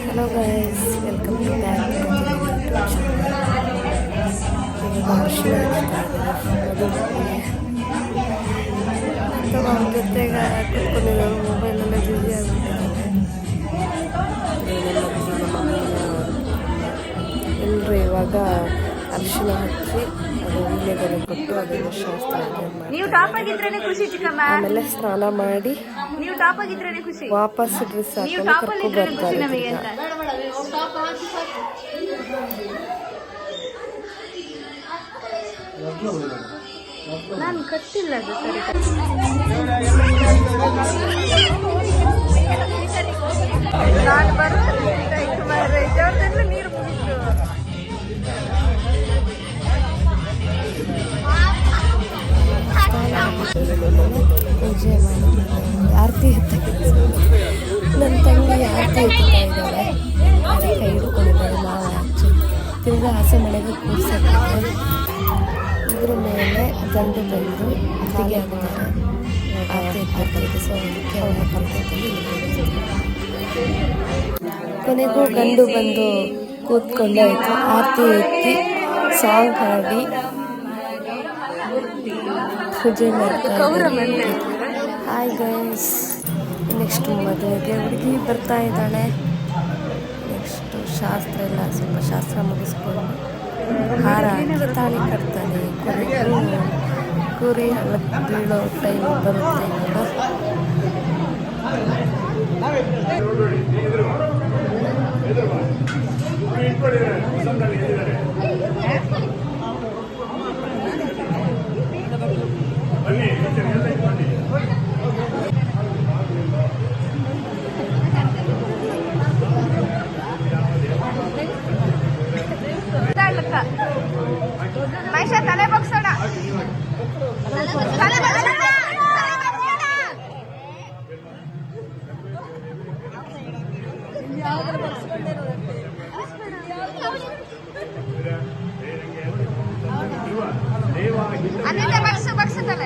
Hello guys, welcome to back to ಅಥವಾ ಅವ್ರ ಜೊತೆಗೆ ಕುತ್ಕೊಂಡಿರೋ ಮೊಬೈಲಲ್ಲೇ ಬ್ಯುಸಿ ಆಗಿಬಿಟ್ಟಿದ್ದಾರೆ. ಎಲ್ಲರೂ ಇವಾಗ ಅರಿಶಿನ ಹಚ್ಚಿ ಅದು ವೀಳ್ಯದೆಲೆ ಕೊಟ್ಟು ಅದನ್ನು ಶಾಸ್ತ್ರ ಆಮೇಲೆ ಸ್ನಾನ ಮಾಡಿ ವಾಪಸ್ ಡ್ರೆಸ್ ಹಾಕೊಂಡು ಕರ್ಕೊಂಡು ಬರ್ತಾರೆ. ನಾನು ಕಟ್ಟಿಲ್ಲ ಅದು ಸರಿ. ನಾನು ಬರೋದ್ರಿಂದ ನೀರು ಮುಗಿತು. ಪೂಜೆ ಮಾಡಿ ಆರತಿ ಎತ್ತಕ್ಕೆ ನನ್ನ ತಂಗಿ ಆರತಿ ಎತ್ತುತ್ತಾ ಇದ್ದಾಳೆ. ಕೈ ಹಿಡ್ಕೊಂಡಿದ್ದಾಳೆ. ಮಾವ ಹಚ್ಚಿ ತಿರ್ಗಾ ಹಸೆ ಮನೆಗೆ ಕೂರಿಸಿರ್ತಾರೆ. ಇದ್ರ ಮೇಲೆ ಗಂಡು ಬಂದು ಅತ್ತಿಗೆ ಆಗ್ತಾರೆ. ಆರತಿ ಎತ್ತಿರ್ತಾರೆ. ಸೊ ಅದಕ್ಕೆ ಅವರ ಪಕ್ಕದಲ್ಲಿ ಕೊನೆಗೂ ಗಂಡು ಬಂದು ಕೂತ್ಕೊಂಡಾಯ್ತು. ಆರತಿ ಎತ್ತಿ ಸಾಂಗ್ ಹಾಡಿ ಪೂಜೆ ಮಾಡ್ತಾರೆ. ಹಾಯ್ ಗೈಸ್, ನೆಕ್ಸ್ಟ್ ಮದುವೆಗೆ ಹುಡುಗಿ ಬರ್ತಾ ಇದ್ದಾಳೆ. ನೆಕ್ಸ್ಟು ಶಾಸ್ತ್ರ ಎಲ್ಲ ಸ್ವಲ್ಪ ಶಾಸ್ತ್ರ ಮುಗಿಸ್ಕೊಂಡು ಹಾರ ಹಾಕಿ ತಾಳಿ ಕಟ್ತಾನೆ. ಕೊನೆಗೂ ಕುರಿ ಹಳಕ್ಕೆ ಬೀಳೋ ಟೈಮ್ ಬರುತ್ತೆ. ಮೈಷ ತಲೆ ಬಗ್ಸೋಣ. ಬಗ್ಸತ್ತಲ್ಲ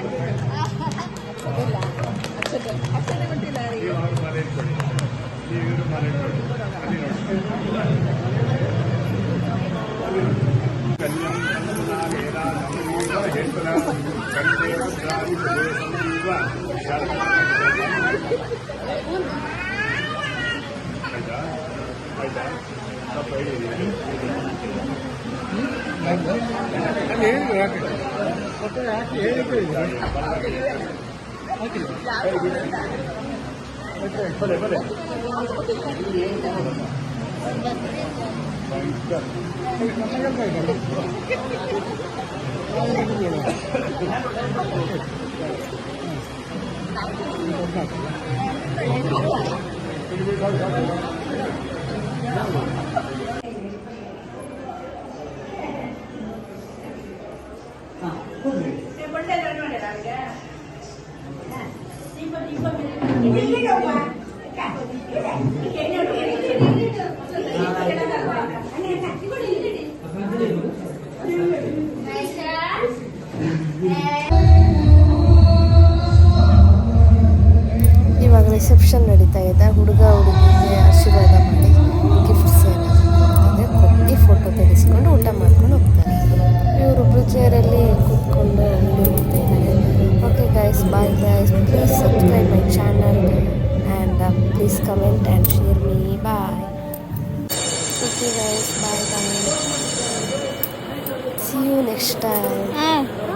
ಇವಾಗ ರಿಸೆಪ್ಷನ್ ನಡೀತಾ ಇದೆ. ಹುಡುಗ ಹುಡುಗಿಗೆ ಆಶೀರ್ವಾದ ಮಾಡಿ ಗಿಫ್ಟ್ಸ್ ಏನಾದರೂ ಕೊಟ್ಟು ಫೋಟೋ ತೆಗೆಸ್ಕೊಂಡು ಊಟ ಮಾಡ್ಕೊಂಡು ಹೋಗ್ತಾರೆ. ಇವರೊಬ್ಬರು ಚೇರಲ್ಲಿ ಕೂತ್ಕೊಂಡು ನೋಡ್ತಾ ಇದ್ದಾರೆ. Okay guys, bye guys. Please subscribe my channel and please comment and share me. Bye. Okay guys, bye bye. See you next time.